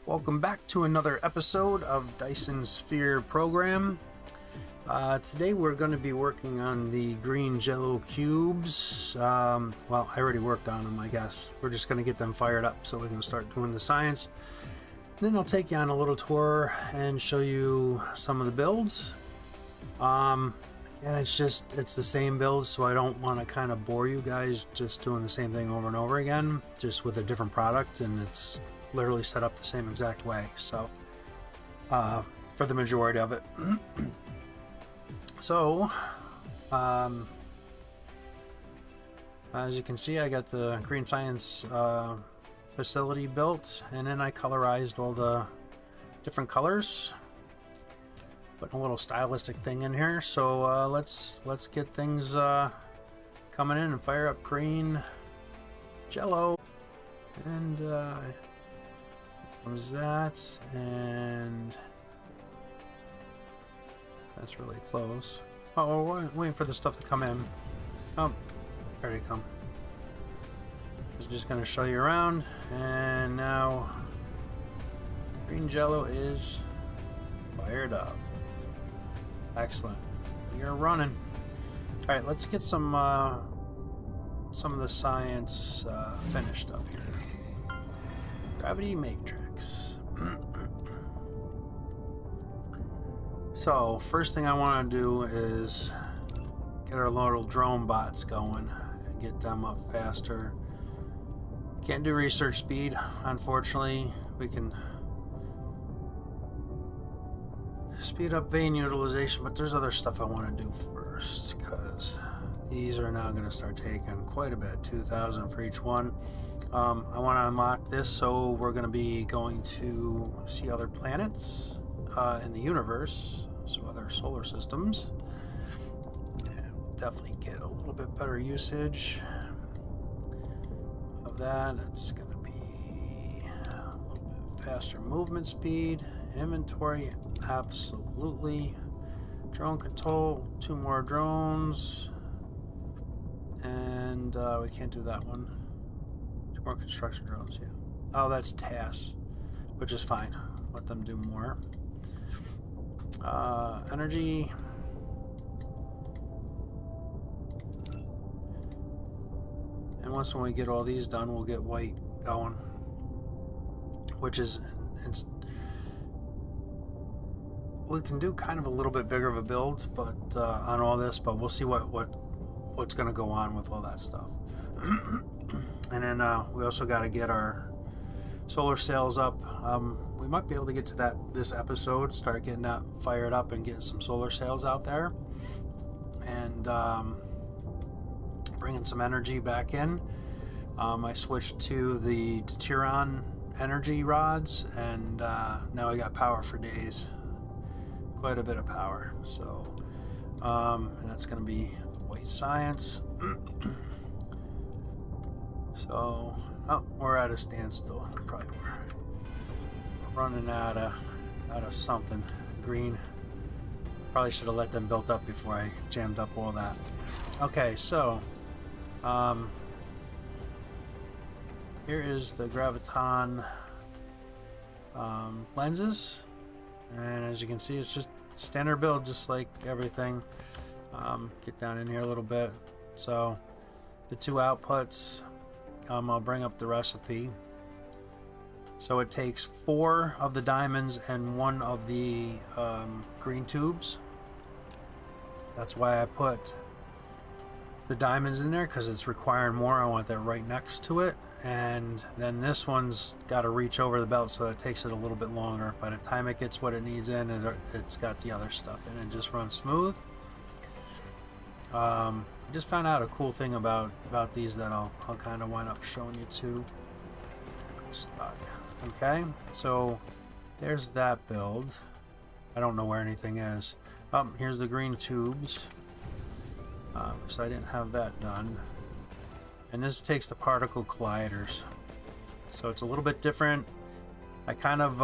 Welcome back to another episode of Dyson Sphere Program. Today we're going to be working on the green Jello cubes. Well, I already worked on them, I guess. We're just going to get them fired up so we can start doing the science. And then I'll take you on a little tour and show you some of the builds. And it's the same build, so I don't want to kind of bore you guys just doing the same thing over and over again, just with a different product, and it's literally set up the same exact way, so for the majority of it. So as you can see, I got the green science facility built, and then I colorized all the different colors, putting a little stylistic thing in here. So let's get things coming in and fire up green Jello, and comes that, and that's really close. Oh, we're waiting for the stuff to come in. Oh, there they come. I was just going to show you around, and now green Jello is fired up. Excellent. You're running. All right, let's get some of the science finished up here. Gravity matrix. So first thing I want to do is get our little drone bots going and get them up faster. Can't do research speed, unfortunately. We can speed up vein utilization, but there's other stuff I want to do first, because these are now going to start taking quite a bit, 2,000 for each one. I want to unlock this, so we're going to be going to see other planets in the universe, so other solar systems, and we'll definitely get a little bit better usage of that. It's going to be a little bit faster movement speed, inventory, absolutely. Drone control, 2 more drones, and we can't do that one. 2 more construction drones, yeah. Oh, that's tasks, which is fine. Let them do more. Energy. And once when we get all these done, we'll get white going, which is, we can do kind of a little bit bigger of a build, but on all this, but we'll see what's going to go on with all that stuff. And then we also got to get our solar sails up. We might be able to get to this episode, start getting that fired up and getting some solar sails out there, and bringing some energy back in. I switched to the deuteron energy rods, and now I got power for days. Quite a bit of power. So and that's going to be white science. So we're at a standstill. Probably we're running out of something. Green. Probably should have let them build up before I jammed up all that. Okay, so here is the graviton lenses, and as you can see, it's just standard build, just like everything. Get down in here a little bit. So the 2 outputs, I'll bring up the recipe. So it takes 4 of the diamonds and 1 of the green tubes. That's why I put the diamonds in there, because it's requiring more. I want that right next to it. And then this one's got to reach over the belt, so it takes it a little bit longer. By the time it gets what it needs in, it's got the other stuff in it. Just runs smooth. I just found out a cool thing about these that I'll kind of wind up showing you too. Stuck. Okay, so there's that build. I don't know where anything is. Here's the green tubes. So I didn't have that done. And this takes the particle colliders. So it's a little bit different. I kind of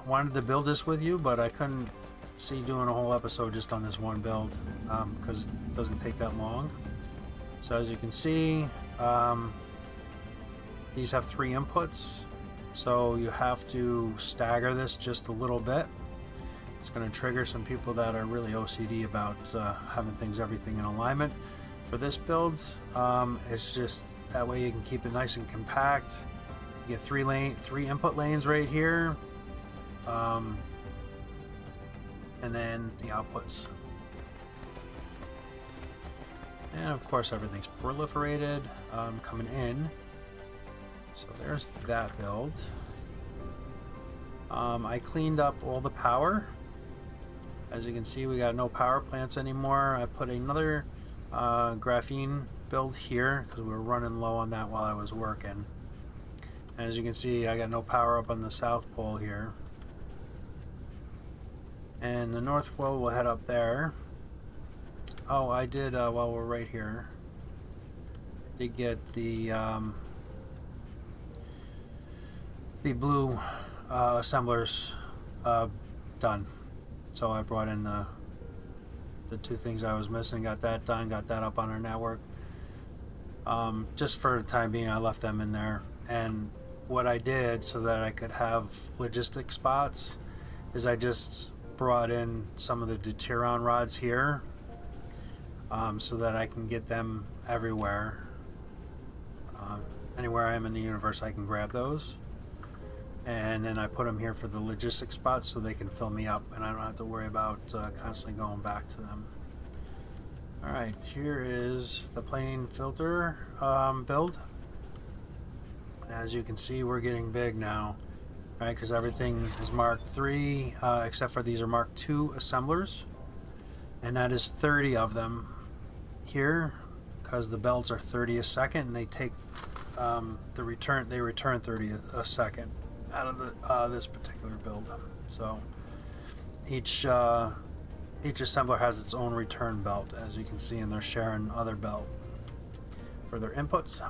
wanted to build this with you, but I couldn't see doing a whole episode just on this one build, because it doesn't take that long. So as you can see, these have 3 inputs. so you have to stagger this just a little bit. It's going to trigger some people that are really OCD about having everything in alignment. For this build, it's just that way you can keep it nice and compact. You get three input lanes right here, and then the outputs. And of course everything's proliferated coming in. So there's that build. I cleaned up all the power. As you can see, we got no power plants anymore. I put another graphene build here because we were running low on that while I was working. And as you can see, I got no power up on the south pole here. And the north pole will head up there. Oh, I did, while we're right here, I did get the blue assemblers done. So I brought in the two things I was missing, got that done, got that up on our network. Just for the time being, I left them in there. And what I did so that I could have logistic spots is I just brought in some of the deuteron rods here, so that I can get them everywhere. Anywhere I am in the universe, I can grab those. And then I put them here for the logistic spots so they can fill me up and I don't have to worry about constantly going back to them. Alright, here is the plain filter build. As you can see, we're getting big now, right? Because everything is Mark III, except for these are Mark II assemblers. And that is 30 of them here, because the belts are 30 a second, and they take they return 30 a second out of the this particular build. So each assembler has its own return belt, as you can see, and they're sharing other belt for their inputs.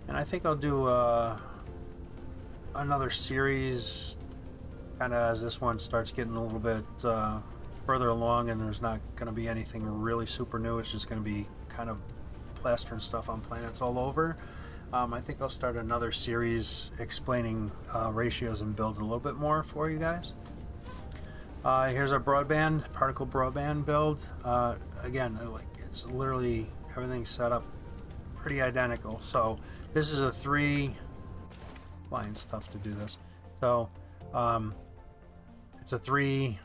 And I think I'll do another series kind of as this one starts getting a little bit further along and there's not going to be anything really super new. It's just going to be kind of plastering stuff on planets all over. I think I'll start another series explaining ratios and builds a little bit more for you guys. Here's our broadband, particle broadband build. Again, like, it's literally everything's set up pretty identical. So this is a it's tough to do this. So it's a 3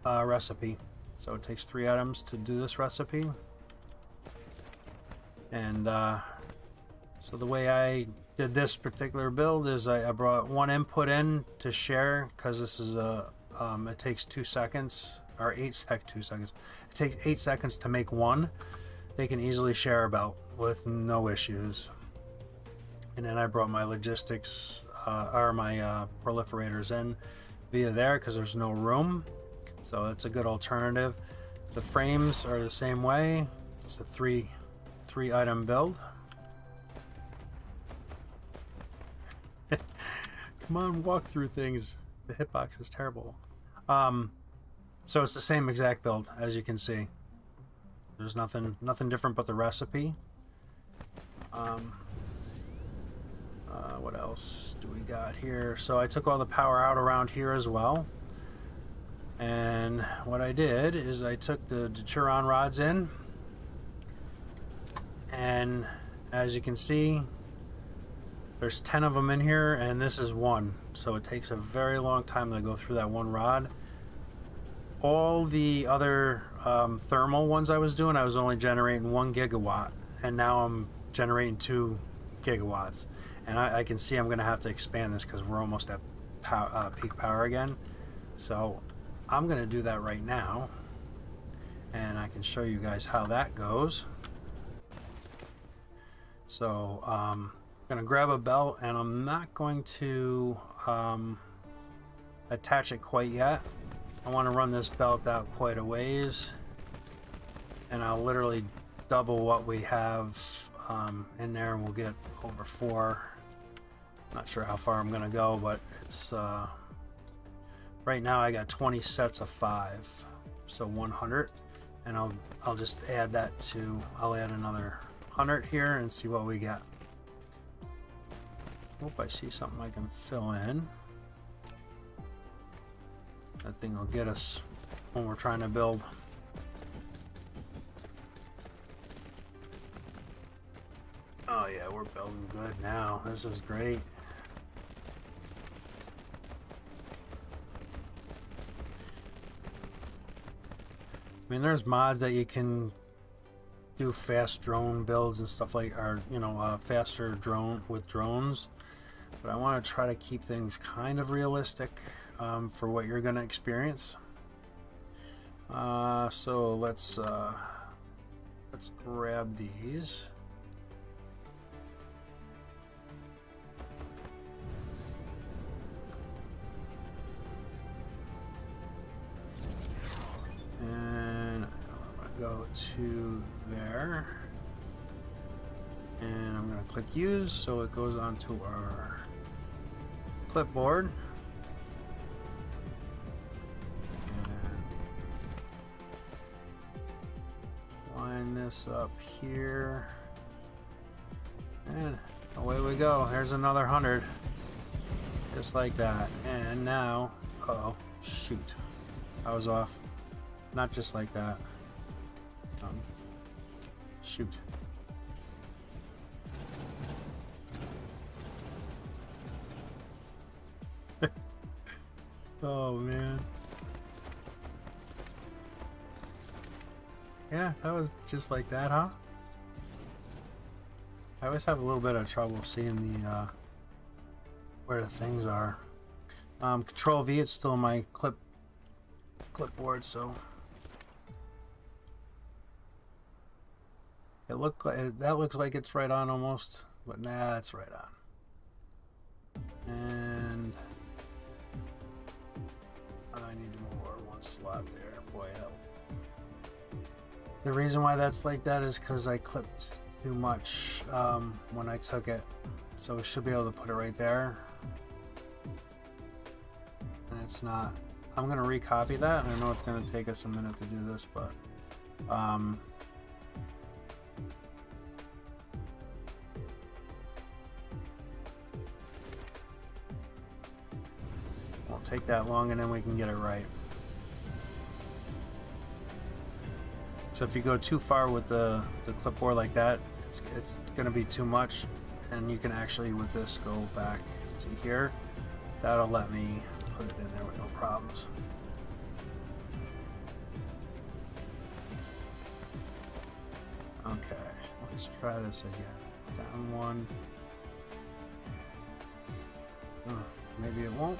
recipe. So it takes 3 items to do this recipe. And so the way I did this particular build is I brought one input in to share, because this is a it takes 2 seconds, or 2 seconds. It takes 8 seconds to make one. They can easily share a belt with no issues. And then I brought my logistics or my proliferators in via there because there's no room. So it's a good alternative. The frames are the same way. It's a three item build. Come on, walk through things. The hitbox is terrible. So it's the same exact build, as you can see. There's nothing different but the recipe. What else do we got here? So I took all the power out around here as well. And what I did is I took the deuteron rods in. And as you can see, there's 10 of them in here, and this is 1. So it takes a very long time to go through that one rod. All the other thermal ones I was doing, I was only generating 1 gigawatt, and now I'm generating 2 gigawatts. And I can see I'm going to have to expand this because we're almost at peak power again. So I'm going to do that right now, and I can show you guys how that goes. So I'm going to grab a belt, and I'm not going to attach it quite yet. I want to run this belt out quite a ways, and I'll literally double what we have in there, and we'll get over 4. Not sure how far I'm going to go, but it's right now I got 20 sets of 5, so 100, and I'll just add that to, I'll add another 100 here and see what we get. Hope I see something I can fill in. That thing will get us when we're trying to build. Oh yeah, we're building good now. This is great. I mean, there's mods that you can do fast drone builds and stuff like, or you know, faster drone with drones. But I want to try to keep things kind of realistic for what you're going to experience. So let's grab these. And I'm going to go to there. And I'm going to click use so it goes onto our clipboard. Line this up here. And away we go. There's another 100. Just like that. And now, uh-oh, shoot. I was off. Not just like that. Shoot. Oh man. Yeah, that was just like that, huh? I always have a little bit of trouble seeing the where the things are. Control V, it's still my clipboard, so that looks like it's right on almost, but nah, it's right on. And I need more one slot there. Boy, hell. The reason why that's like that is because I clipped too much when I took it, so we should be able to put it right there. And it's not. I'm gonna recopy that, and I know it's gonna take us a minute to do this, but won't take that long, and then we can get it right. So if you go too far with the clipboard like that, it's gonna be too much, and you can actually with this go back to here. That'll let me put it in there with no problems. Okay, let's try this again. Down one. Maybe it won't.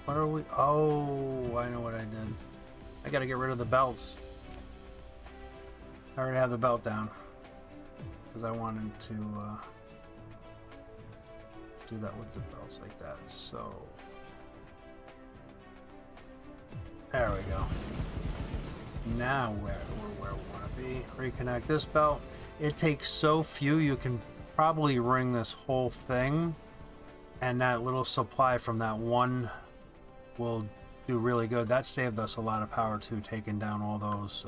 What are we? Oh, I know what I did. I gotta get rid of the belts. I already have the belt down because I wanted to do that with the belts like that. So there we go. Now we're where we want to be. Reconnect this belt. It takes so few, you can probably ring this whole thing, and that little supply from that one will do really good. That saved us a lot of power too, taking down all those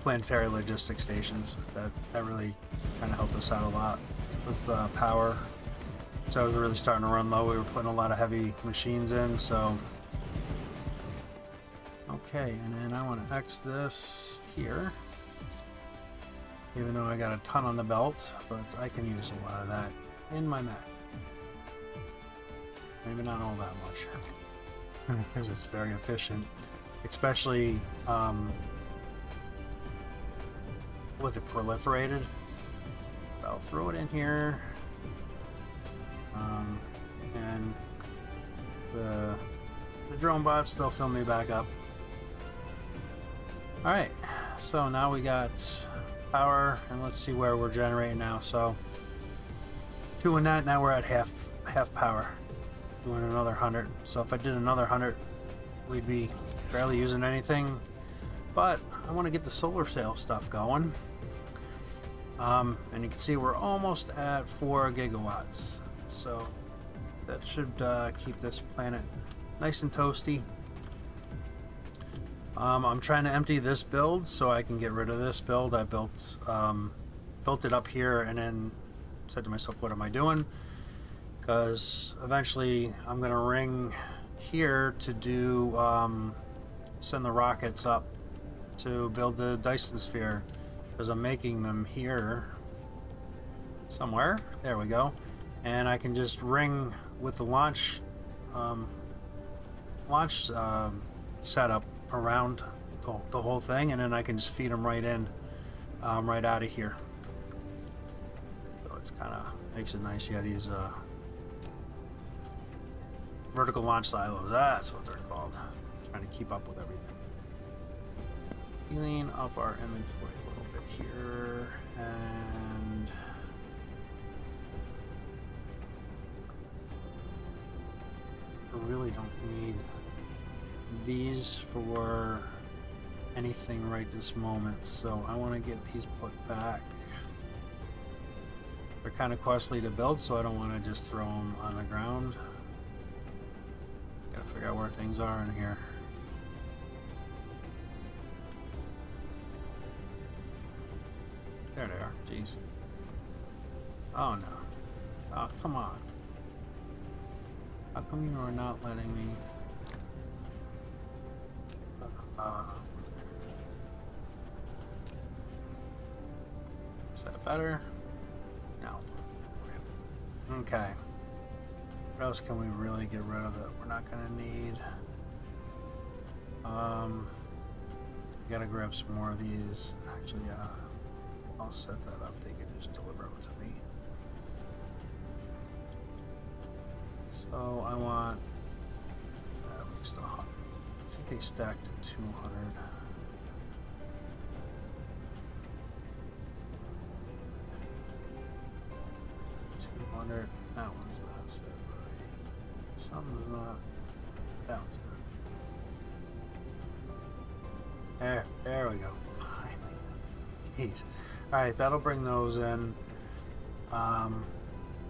planetary logistics stations. That really kind of helped us out a lot with power. So it was really starting to run low. We were putting a lot of heavy machines in, so okay. And then I want to X this here, even though I got a ton on the belt, but I can use a lot of that in my Mac. Maybe not all that much, because it's very efficient, especially with it proliferated. I'll throw it in here, and the drone bots, they'll fill me back up. All right, so now we got power, and let's see where we're generating now. So doing that, now we're at half power, doing another 100. So if I did another 100, we'd be barely using anything, but I want to get the solar sail stuff going. And you can see we're almost at 4 gigawatts, so that should keep this planet nice and toasty. I'm trying to empty this build so I can get rid of this build. I built it up here and then said to myself, what am I doing? Because eventually I'm going to ring here to do send the rockets up to build the Dyson Sphere, because I'm making them here somewhere. There we go. And I can just ring with the launch setup around the whole thing, and then I can just feed them right in, right out of here. So it's kind of makes it nice. Yeah, these vertical launch silos. That's what they're called. Trying to keep up with everything. Clean up our inventory a little bit here, and I really don't need these for anything right this moment, so I want to get these put back. They're kind of costly to build, so I don't want to just throw them on the ground. Gotta figure out where things are in here. There they are. Jeez. Oh no. Oh, come on. How come you are not letting me? Is that better? No. Okay. What else can we really get rid of that we're not gonna need? Gotta grab some more of these. Actually, I'll set that up. They can just deliver them to me. So I want at least 100. I think they stacked to 200. 200. That one's not set right. Something's not. That one's good. There we go. Finally. Jeez. Alright, that'll bring those in.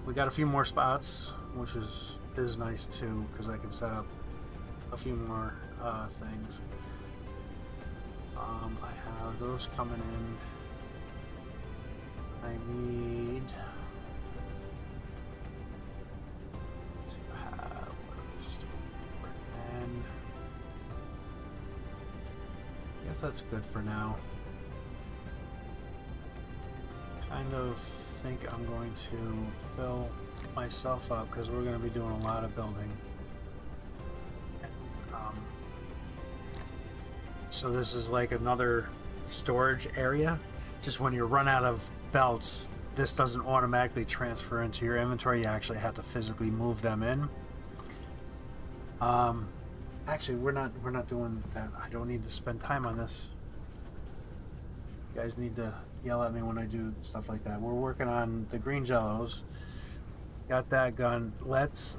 We got a few more spots, which is nice too, because I can set up a few more things. I have those coming in. I need to have and I guess that's good for now. Kind of think I'm going to fill myself up because we're going to be doing a lot of building. So this is like another storage area. Just when you run out of belts, this doesn't automatically transfer into your inventory. You actually have to physically move them in. Actually, we're not doing that. I don't need to spend time on this. You guys need to yell at me when I do stuff like that. We're working on the green Jellos. Got that gun. Let's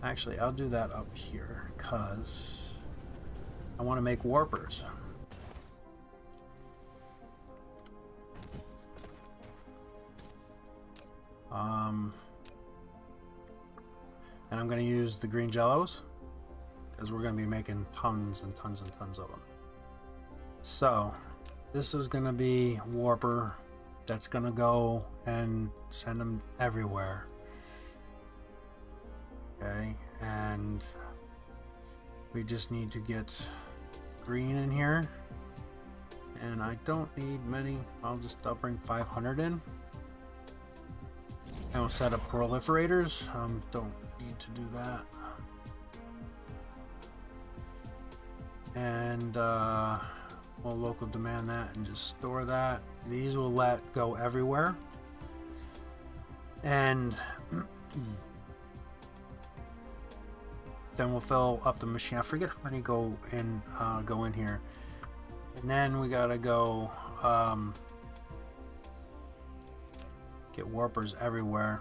actually, I'll do that up here because I want to make warpers. And I'm going to use the green Jellos because we're going to be making tons and tons and tons of them. So this is going to be warper that's going to go and send them everywhere. Okay, and we just need to get green in here, and I don't need many. I'll bring 500 in, and we'll set up proliferators. Don't need to do that. And we'll local demand that and just store that. These will let go everywhere, and then we'll fill up the machine. I forget how many go in here, and then we gotta go get warpers everywhere.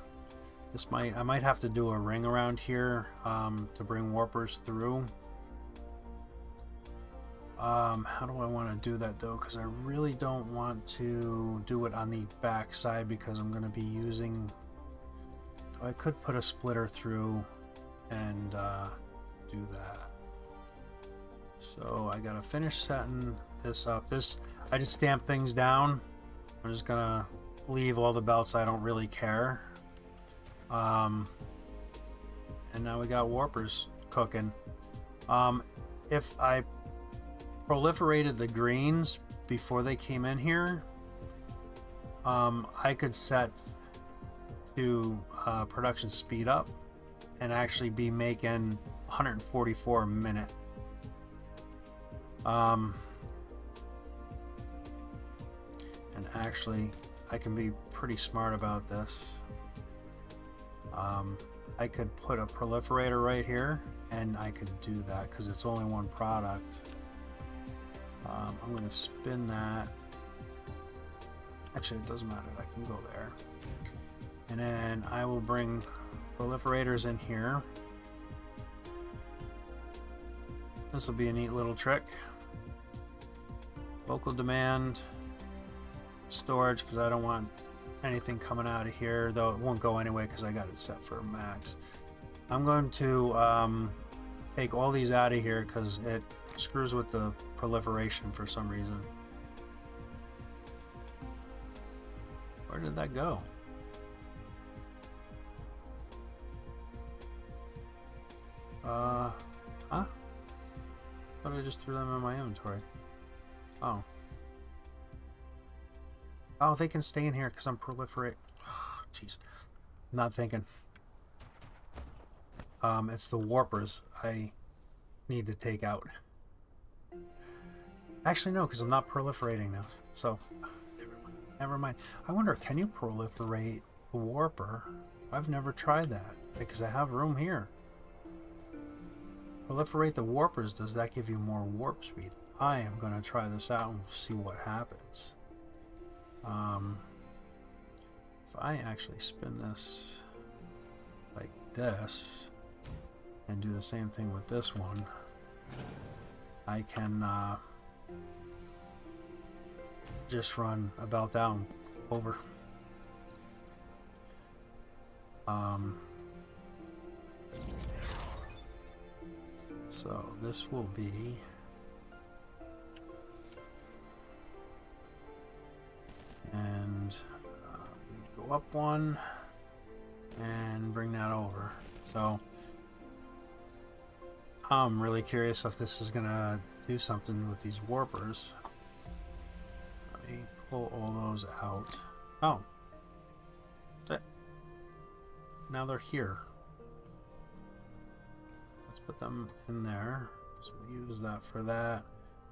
I might have to do a ring around here to bring warpers through. How do I want to do that though? Because I really don't want to do it on the back side because I'm going to be using. I could put a splitter through and do that. So I gotta finish setting this up. I just stamp things down. I'm just gonna leave all the belts. I don't really care. And now we got warpers cooking. If I proliferated the greens before they came in here, I could set to production speed up and actually be making 144 a minute. And actually I can be pretty smart about this. I could put a proliferator right here and I could do that because it's only one product. I'm going to spin that. Actually, it doesn't matter. I can go there. And then I will bring proliferators in here. This will be a neat little trick. Local demand, storage, because I don't want anything coming out of here, though it won't go anyway because I got it set for max. I'm going to take all these out of here because it screws with the proliferation for some reason. Where did that go? Huh? I thought I just threw them in my inventory. Oh. Oh, they can stay in here because I'm proliferate. Jeez. Not thinking. It's the warpers I need to take out. Actually, no, because I'm not proliferating now. So, never mind. I wonder, can you proliferate a warper? I've never tried that because I have room here. Proliferate the warpers. Does that give you more warp speed? I am going to try this out and we'll see what happens. If I actually spin this like this and do the same thing with this one, I can just run a belt down over. So this will be and go up one and bring that over. So I'm really curious if this is gonna do something with these warpers. Let me pull all those out. Oh, now they're here. Let's put them in there. So we'll use that for that.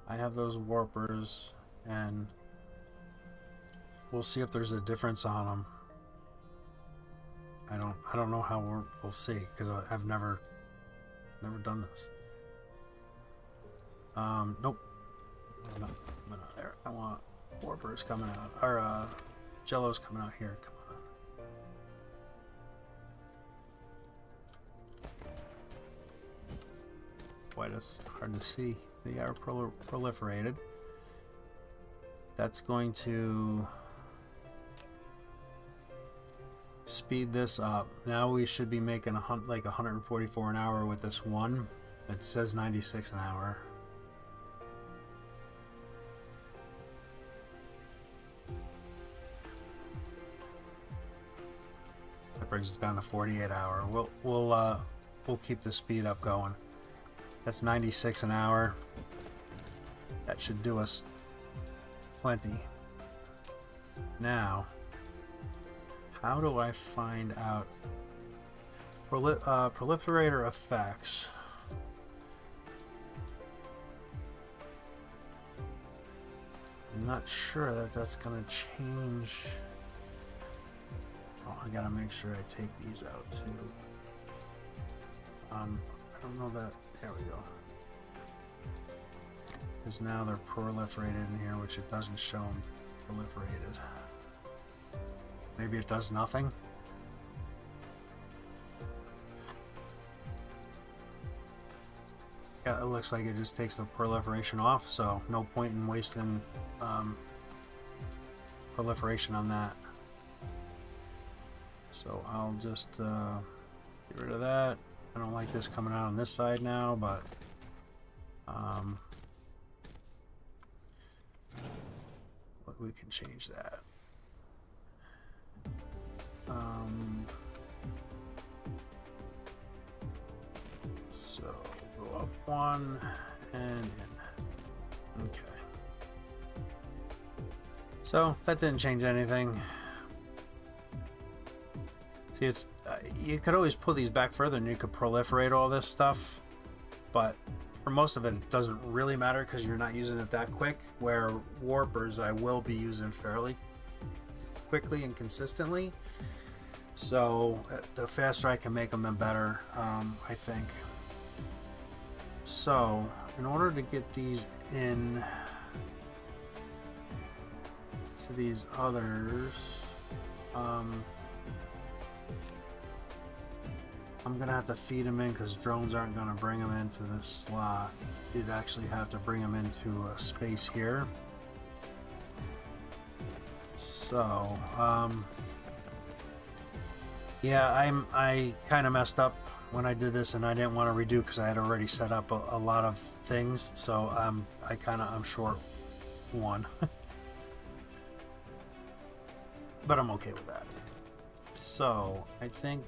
I have those warpers and we'll see if there's a difference on them. I don't know how we'll see because I've never done this. Nope. Not there. I want warpers coming out. Or Jello's coming out here. Come on. Boy, that's hard to see. They are proliferated. That's going to speed this up. Now we should be making like 144 an hour with this one. It says 96 an hour. That brings us down to 48 hour. We'll keep the speed up going. That's 96 an hour. That should do us plenty. Now, how do I find out proliferator effects? I'm not sure that that's gonna change. Oh, I gotta make sure I take these out too. I don't know that. There we go. Because now they're proliferated in here, which it doesn't show them proliferated. Maybe it does nothing. Yeah, it looks like it just takes the proliferation off, so no point in wasting proliferation on that. So I'll just get rid of that. I don't like this coming out on this side now, but we can change that. So go up one and in. Okay. So that didn't change anything. See, it's you could always pull these back further and you could proliferate all this stuff, but for most of it, it doesn't really matter because you're not using it that quick. Where warpers, I will be using fairly quickly and consistently. So the faster I can make them, the better, I think. So in order to get these in to these others, I'm gonna have to feed them in because drones aren't gonna bring them into this slot. You'd actually have to bring them into a space here. So, yeah, I kind of messed up when I did this, and I didn't want to redo because I had already set up a lot of things. So I'm short one, but I'm okay with that. So I think.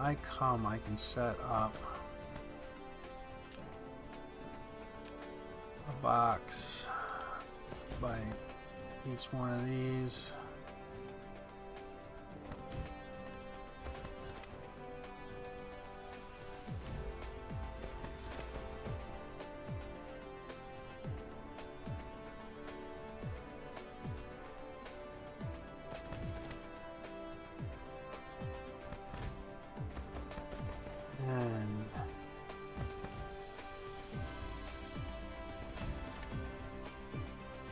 I can set up a box by each one of these.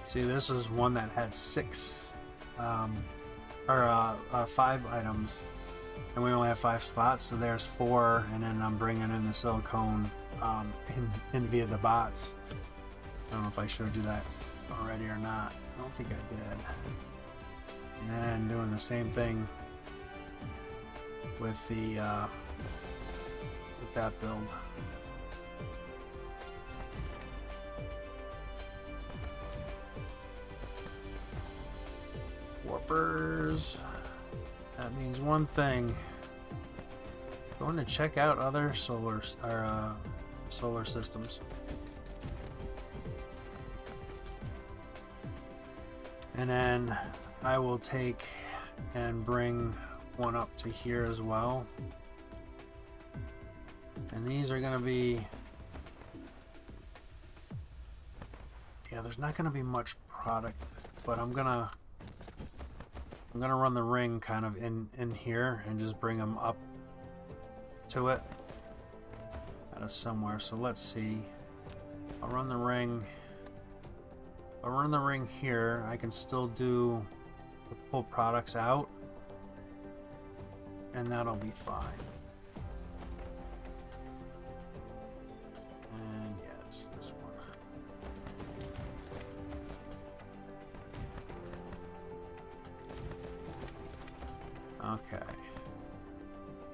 See, this is one that had 5 items, and we only have 5 slots, so there's 4, and then I'm bringing in the silicone in via the bots. I don't know if I showed you that already or not. I don't think I did. And doing the same thing with the with that build. Warpers. That means one thing. Going to check out other solar systems. And then I will take and bring one up to here as well. And these are going to be, yeah, there's not going to be much product, but I'm gonna run the ring kind of in here and just bring them up to it out of somewhere. So let's see. I'll run the ring. I'll run the ring here. I can still do the pull products out, and that'll be fine. And yes, this one. Okay,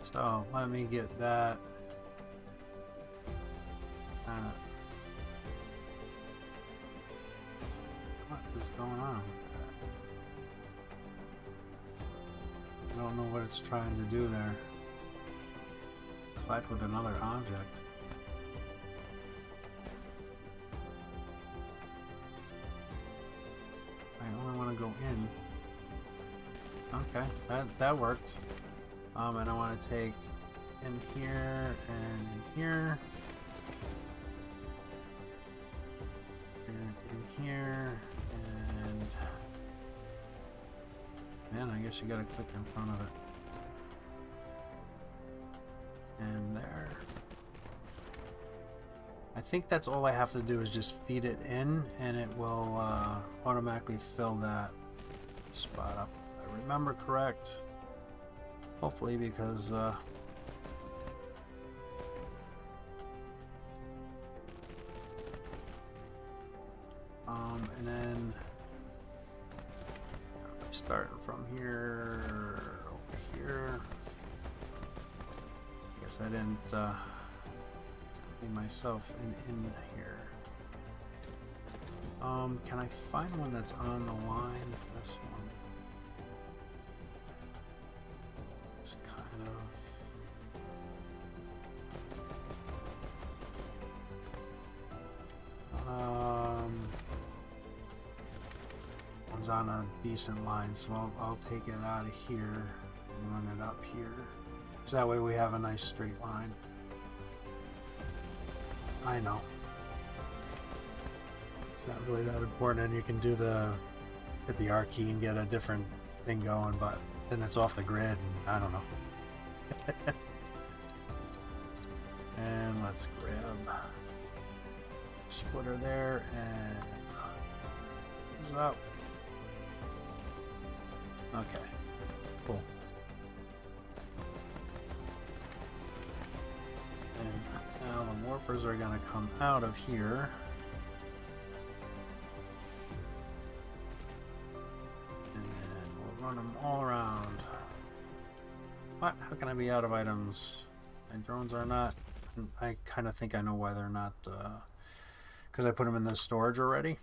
so let me get that. What is going on with that? I don't know what it's trying to do there. Collide with another object. I only want to go in. Okay, that worked. And I want to take in here and in here. And in here. And man, I guess you gotta click in front of it. And there. I think that's all I have to do is just feed it in, and it will automatically fill that spot up. Remember correct, hopefully, because starting from here over here. Guess I didn't leave myself in here. Can I find one that's on the line? This one. It's kind of one's on a decent line, so I'll take it out of here and run it up here. So that way we have a nice straight line. I know. It's not really that important, and you can do hit the R key and get a different thing going, but then it's off the grid, and I don't know. And let's grab splitter there and is up. Okay, cool. And now the warpers are going to come out of here. And then we'll run them all around. What? How can I be out of items? My drones are not. I kind of think I know why they're not. Because I put them in the storage already.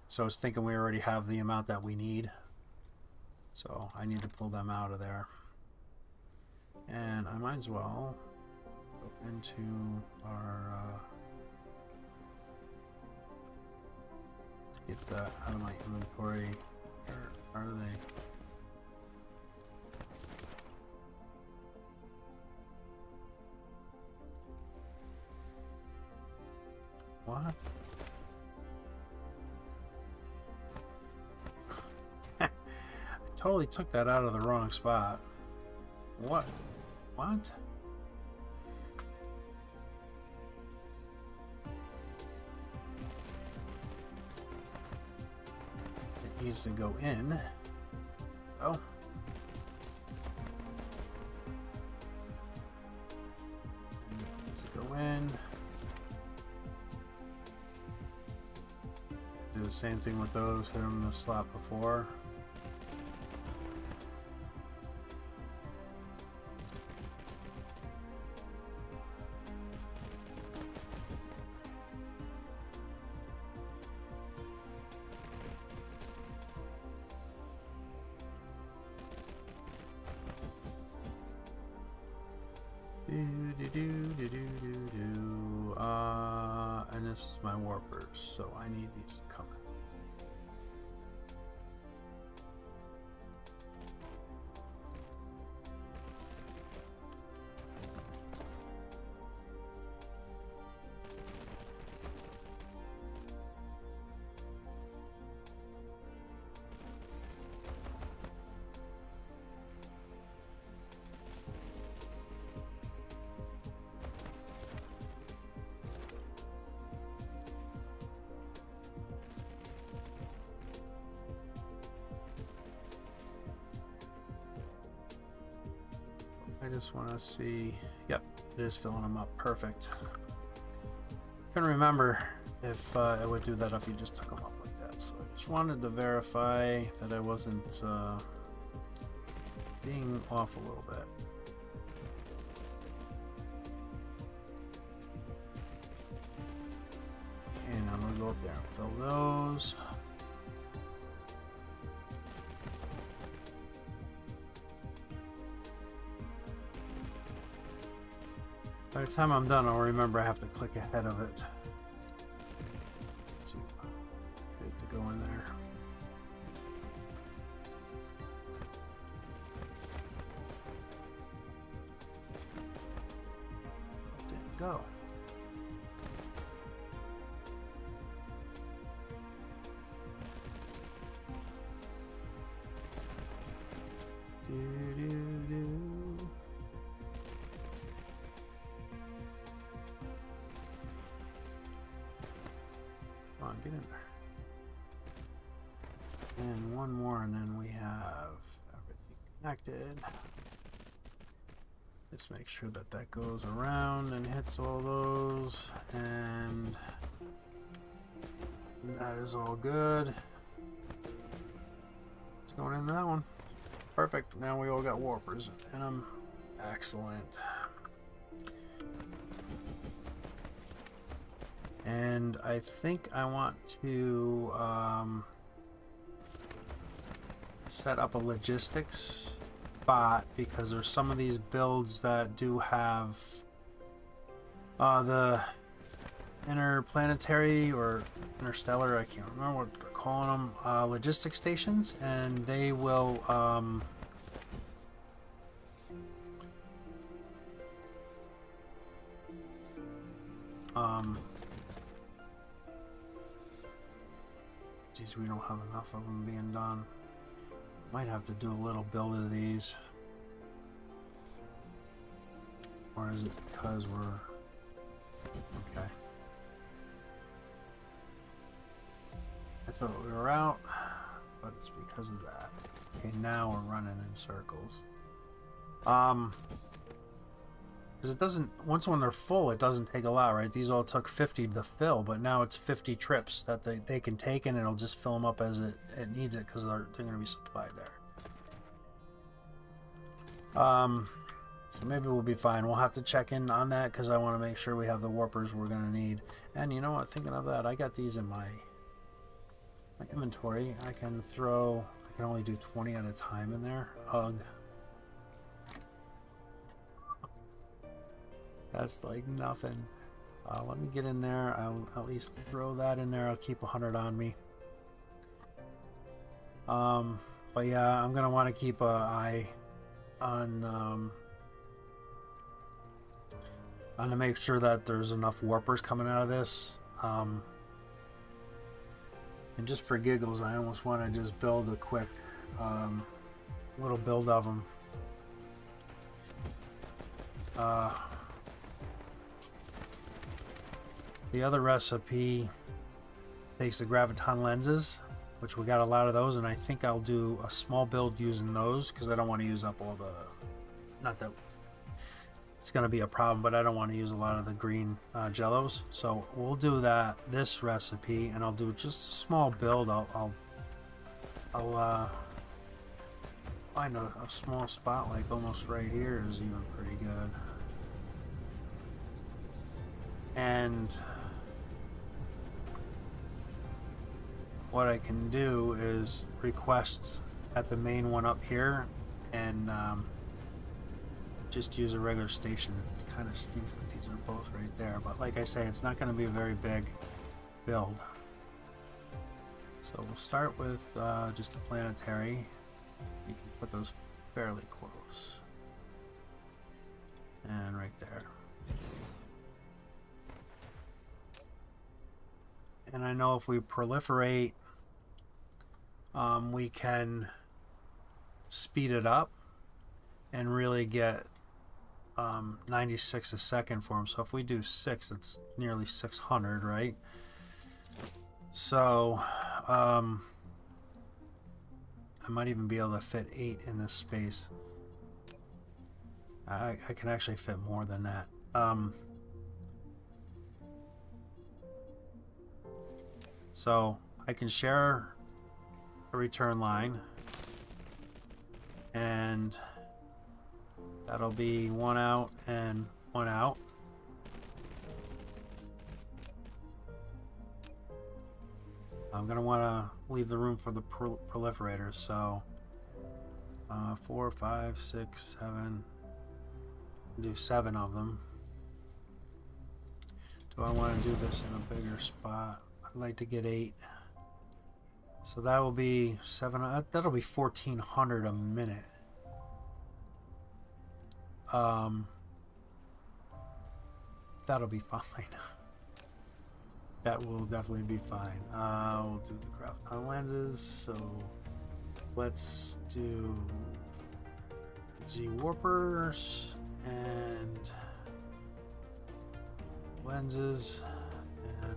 So I was thinking we already have the amount that we need. So I need to pull them out of there. And I might as well go into our get that out of my inventory. Where are they? What? I totally took that out of the wrong spot. What? What? It needs to go in. Oh. It needs to go in. Do the same thing with those, hit them in the slot before. And this is my warpers, so I need these to come in. I just want to see. Yep, it is filling them up. Perfect. Couldn't remember if it would do that if you just took them up like that. So I just wanted to verify that I wasn't being off a little bit. And I'm gonna go up there and fill those. By the time I'm done, I'll remember I have to click ahead of it to get it to go in there. It didn't go. Come on, get in there. And one more, and then we have everything connected. Let's make sure that that goes around and hits all those, and that is all good. going in that one. Perfect. Now we all got warpers in them. Excellent. And I think I want to set up a logistics spot, because there's some of these builds that do have the interplanetary or interstellar, I can't remember what they're calling them, logistic stations, and they will geez, we don't have enough of them being done. Might have to do a little build of these. Or is it because we're... Okay. I thought we were out, but it's because of that. Okay, now we're running in circles. Because it doesn't... Once when they're full, it doesn't take a lot, right? These all took 50 to fill, but now it's 50 trips that they can take, and it'll just fill them up as it needs it, because they're going to be supplied there. So maybe we'll be fine. We'll have to check in on that, because I want to make sure we have the warpers we're going to need. And you know what? Thinking of that, I got these in my inventory. I can only do 20 at a time in there. Ugh. That's like nothing. Let me get in there. I'll at least throw that in there. I'll keep 100 on me. But yeah, I'm gonna want to keep an eye on to make sure that there's enough warpers coming out of this. And just for giggles, I almost want to just build a quick little build of them. The other recipe takes the graviton lenses, which we got a lot of those, and I think I'll do a small build using those, because I don't want to use up all the... Not that it's going to be a problem, but I don't want to use a lot of the green Jellos. So we'll do this recipe, and I'll do just a small build. I'll find a small spot, like almost right here is even pretty good. And what I can do is request at the main one up here, and just use a regular station. It kind of stinks that these are both right there, but like I say, it's not going to be a very big build. So we'll start with just a planetary. You can put those fairly close. And right there. And I know if we proliferate, we can speed it up and really get 96 a second for them. So if we do 6, it's nearly 600, right? So I might even be able to fit 8 in this space. I can actually fit more than that. So I can share a return line, and that'll be 1 out and 1 out. I'm going to want to leave the room for the proliferators, so 4, 5, 6, 7, do 7 of them. Do I want to do this in a bigger spot? I'd like to get 8. So that will be 7, that'll be 1400 a minute. That'll be fine. That will definitely be fine. We'll do the graviton lenses. So let's do Z warpers and lenses, and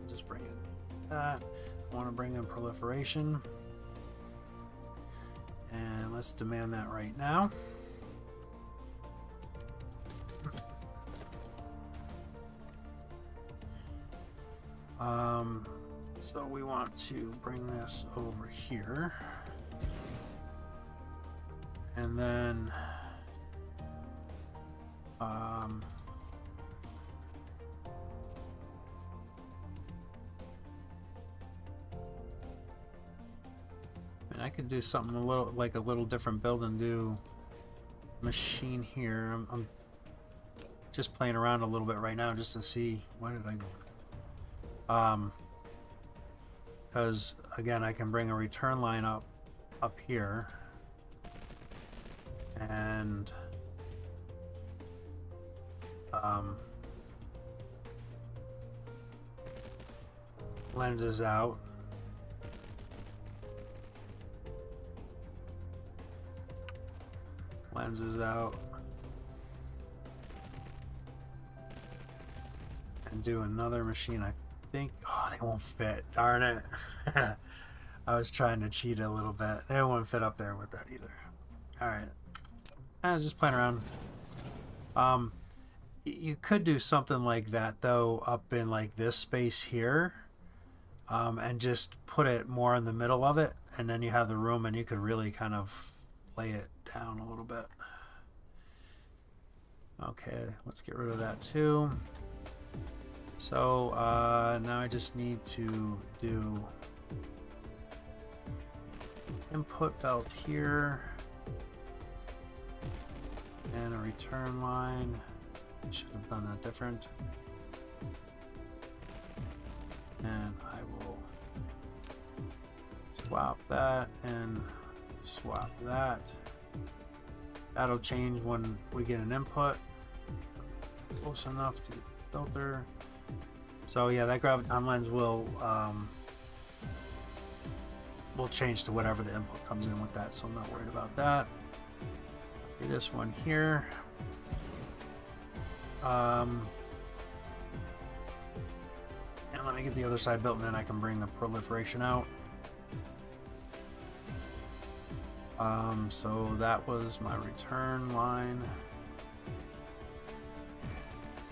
just bring in that. I want to bring in proliferation, and let's demand that right now. So we want to bring this over here. And then and I could do something a little different build and do machine here. I'm just playing around a little bit right now just to see why did I go. Because again, I can bring a return line up here, and lenses out. Lenses out. And do another machine. I think, oh, they won't fit. Darn it. I was trying to cheat a little bit. They won't fit up there with that either. Alright. I was just playing around. You could do something like that though up in like this space here, and just put it more in the middle of it, and then you have the room and you could really kind of lay it down a little bit. Okay, let's get rid of that too. So now I just need to do input belt here and a return line. I should have done that different. And I will swap that and swap that. That'll change when we get an input close enough to get the filter. So yeah, that graviton lens will change to whatever the input comes in with that, so I'm not worried about that. Do this one here. And let me get the other side built, and then I can bring the proliferation out. So that was my return line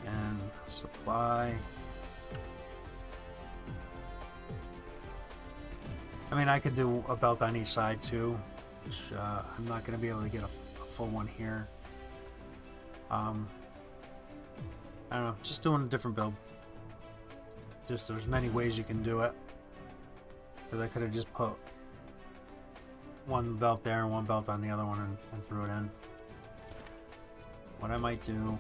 and supply. I mean, I could do a belt on each side too, which I'm not going to be able to get a full one here. I don't know, just doing a different build. Just there's many ways you can do it, because I could have just put one belt there and one belt on the other one and threw it in. What I might do,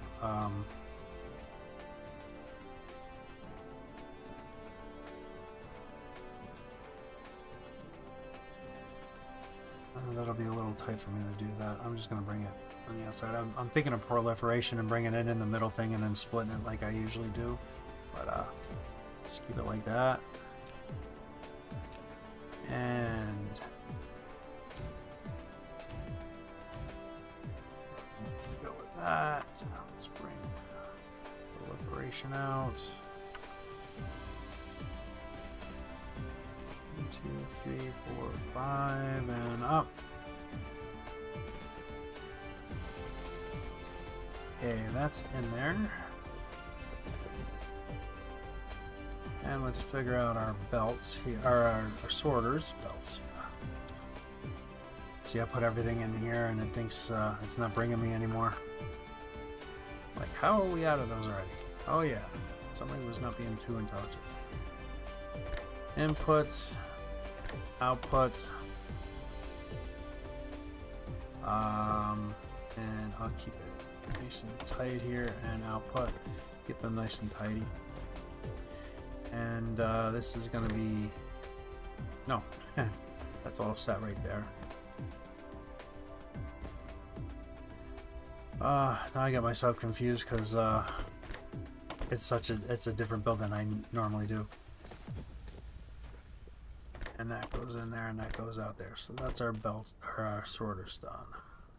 that'll be a little tight for me to do that. I'm just going to bring it on the outside. I'm thinking of proliferation and bringing it in the middle thing and then splitting it like I usually do. But just keep it like that. And go with that. Let's bring proliferation out. 1, 2, 3, 4, 5, and up. Okay, that's in there. And let's figure out our belts here, our sorters belts. See, I put everything in here and it thinks it's not bringing me anymore. Like, how are we out of those already? Oh yeah, somebody was not being too intelligent. Input, output, and I'll keep it nice and tight here, and output, get them nice and tidy. And this is going to be, no, that's all set right there. Now I got myself confused because it's a different build than I normally do. And that goes in there and that goes out there. So that's our belts, our sorters done.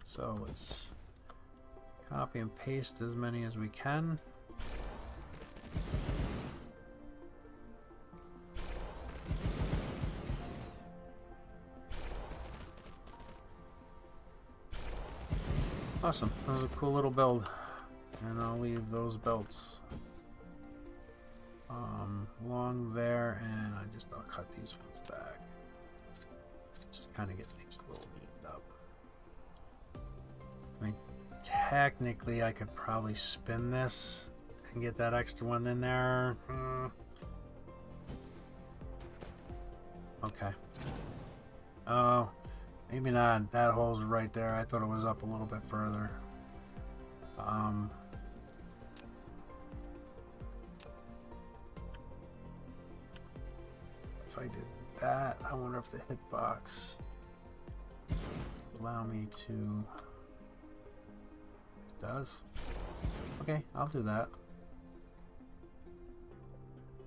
So let's copy and paste as many as we can. Awesome, that was a cool little build, and I'll leave those belts along there, and I'll cut these ones back just to kind of get these a little neatened up. I mean, technically I could probably spin this and get that extra one in there. Okay. Oh, maybe not. That hole's right there. I thought it was up a little bit further. If I did that, I wonder if the hitbox allow me to. It does. Okay, I'll do that.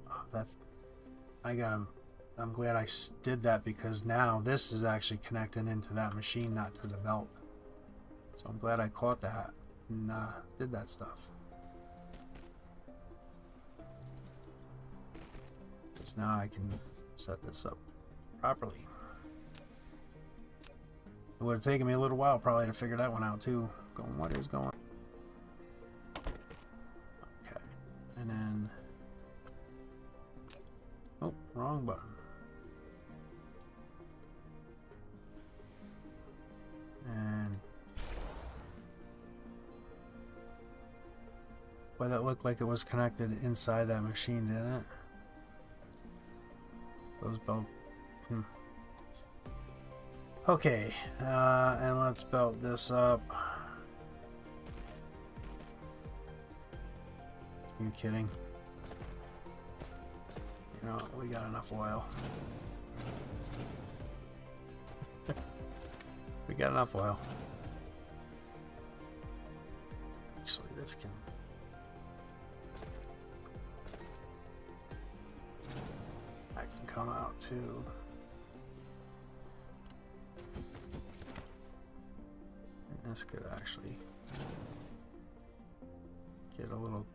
Oh, that's. I got him. I'm glad I did that because now this is actually connected into that machine, not to the belt. So I'm glad I caught that and did that stuff. Because now I can set this up properly. It would have taken me a little while probably to figure that one out too. Going, what is going on? Okay. And then... Oh, wrong button. And boy, that looked like it was connected inside that machine, didn't it? Those belt. Okay, and let's belt this up. Are you kidding? You know, we got enough oil. We got enough oil. Actually, this can... That can come out too. And this could actually get a little...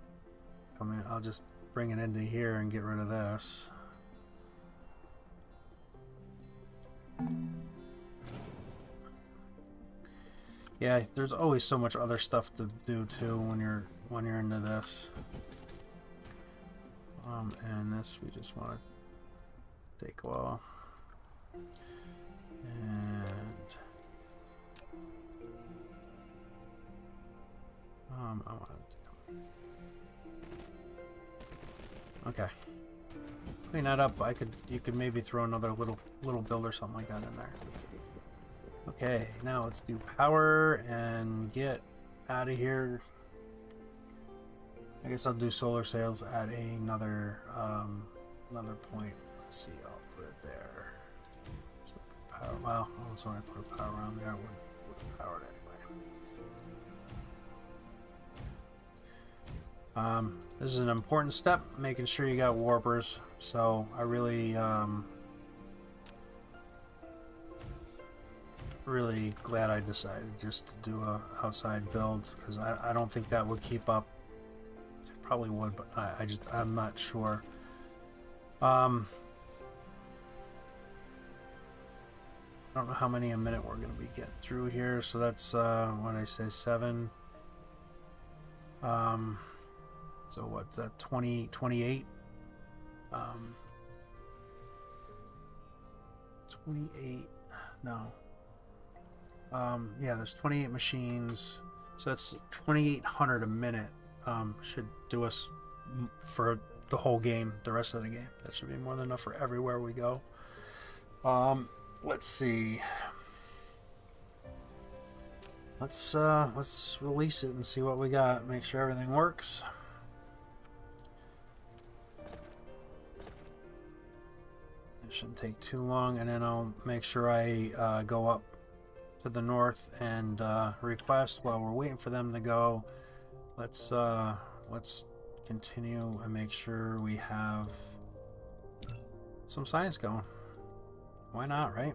Come in. I'll just bring it into here and get rid of this. Yeah, there's always so much other stuff to do too when you're into this. And this we just want to take oil. And I want to. Okay. Clean that up. You could maybe throw another little build or something like that in there. Okay, now let's do power and get out of here. I guess I'll do solar sails at another point. Let's see, I'll put it there. So power. Well, so I put a power around there. I wouldn't power it anyway. This is an important step, making sure you got warpers. So I really glad I decided just to do a outside build because I don't think that would keep up. It probably would, but I'm not sure. I don't know how many a minute we're going to be getting through here, so that's what did I say, 7. So what's that, 28? 28. No. Yeah, there's 28 machines, so that's 2,800 a minute. Should do us for the whole game, the rest of the game. That should be more than enough for everywhere we go. Let's see. Let's release it and see what we got. Make sure everything works. It shouldn't take too long, and then I'll make sure I go up to the north and request while we're waiting for them to go. Let's continue and make sure we have some science going. Why not, right?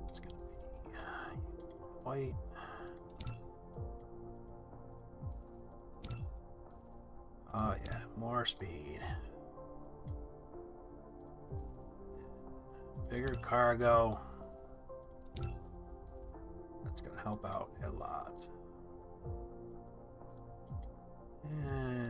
It's gonna be white. Oh yeah, more speed. Bigger cargo. That's gonna help out a lot. And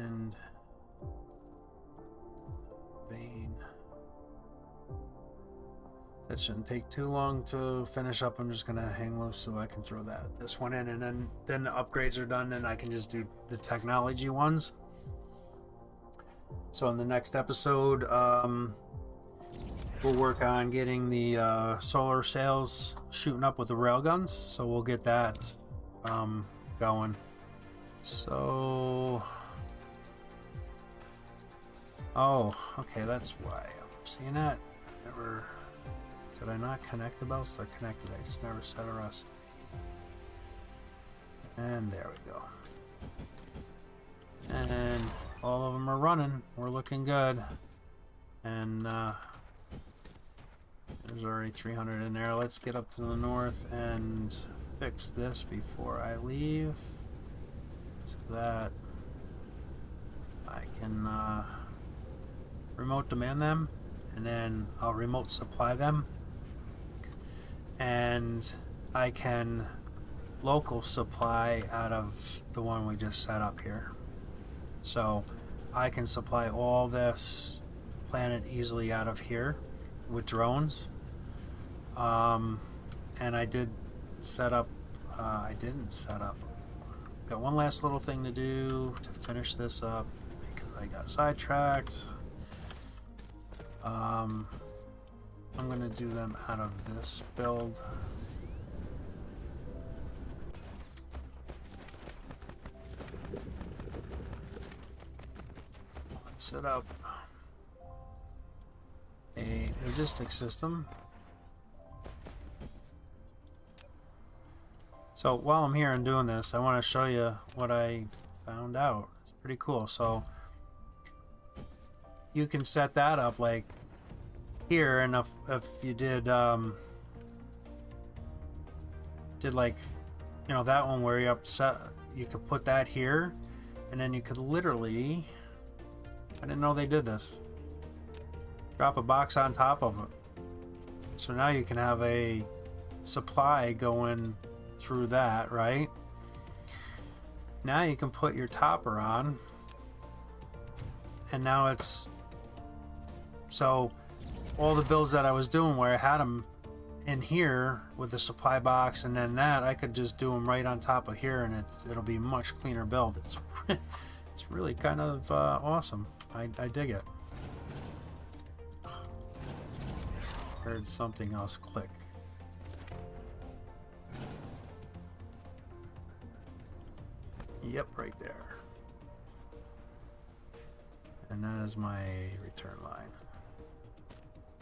That shouldn't take too long to finish up. I'm just gonna hang loose so I can throw this one in, and then the upgrades are done, and I can just do the technology ones. So in the next episode, we'll work on getting the solar sails shooting up with the railguns. So we'll get that going. So, oh, okay, that's why I'm seeing that. Never. Did I not connect the belts? They're connected. I just never set a recipe. And there we go. And all of them are running. We're looking good. And there's already 300 in there. Let's get up to the north and fix this before I leave, so that I can remote demand them, and then I'll remote supply them. And I can local supply out of the one we just set up here. So I can supply all this planet easily out of here with drones. And I did set up, I didn't set up. Got one last little thing to do to finish this up because I got sidetracked. I'm gonna do them out of this build. Let's set up a logistics system. So while I'm here and doing this, I want to show you what I found out. It's pretty cool. So you can set that up like here, and if you did like, you know, that one where you upset, you could put that here, and then you could literally, I didn't know they did this, drop a box on top of it. So now you can have a supply going through that, right? Now you can put your topper on, and now it's, so all the builds that I was doing where I had them in here with the supply box and then that, I could just do them right on top of here, and it'll be a much cleaner build. It's really kind of awesome. I dig it. Heard something else click. Yep, right there. And that is my return line.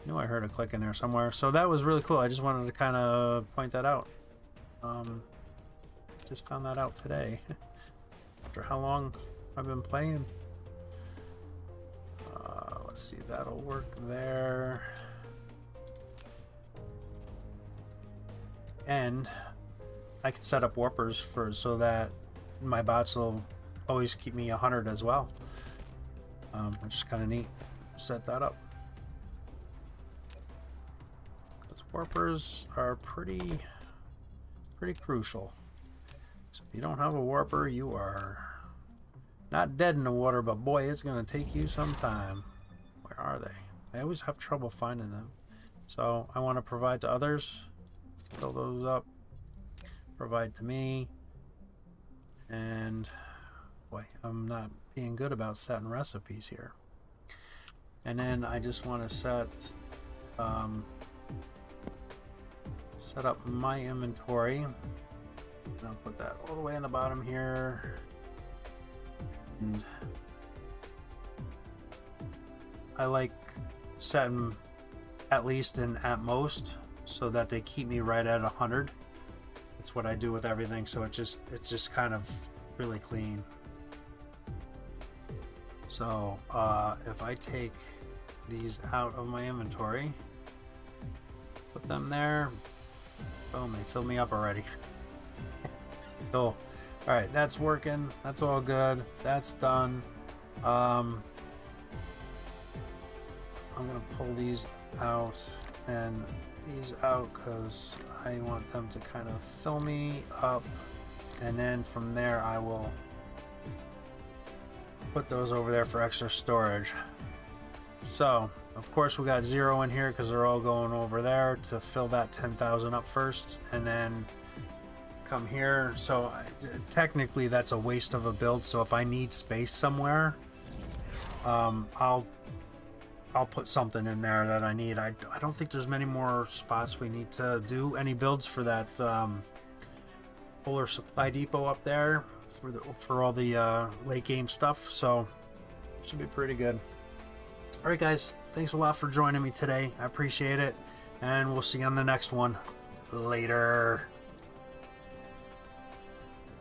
Knew I heard a click in there somewhere. So that was really cool. I just wanted to kind of point that out. Just found that out today. After how long I've been playing. Let's see, that'll work there. And I could set up warpers so that my bots will always keep me 100 as well. Which is kind of neat. Set that up. Because warpers are pretty crucial. So if you don't have a warper, you are not dead in the water, but boy, it's going to take you some time. Where are they? I always have trouble finding them. So I want to provide to others. Fill those up. Provide to me. And boy, I'm not being good about setting recipes here. And then I just want to set up my inventory. And I'll put that all the way in the bottom here. And I like setting at least and at most so that they keep me right at 100. That's what I do with everything, so it's just kind of really clean. So if I take these out of my inventory, put them there, boom, they fill me up already. Cool. All right, that's working. That's all good. That's done. I'm gonna pull these out and these out because I want them to kind of fill me up, and then from there I will put those over there for extra storage. So of course we got 0 in here because they're all going over there to fill that 10,000 up first, and then come here. So technically that's a waste of a build, so if I need space somewhere, I'll put something in there that I need. I don't think there's many more spots we need to do any builds for that polar supply depot up there for all the late game stuff, so should be pretty good. Alright guys, thanks a lot for joining me today. I appreciate it, and we'll see you on the next one. Later.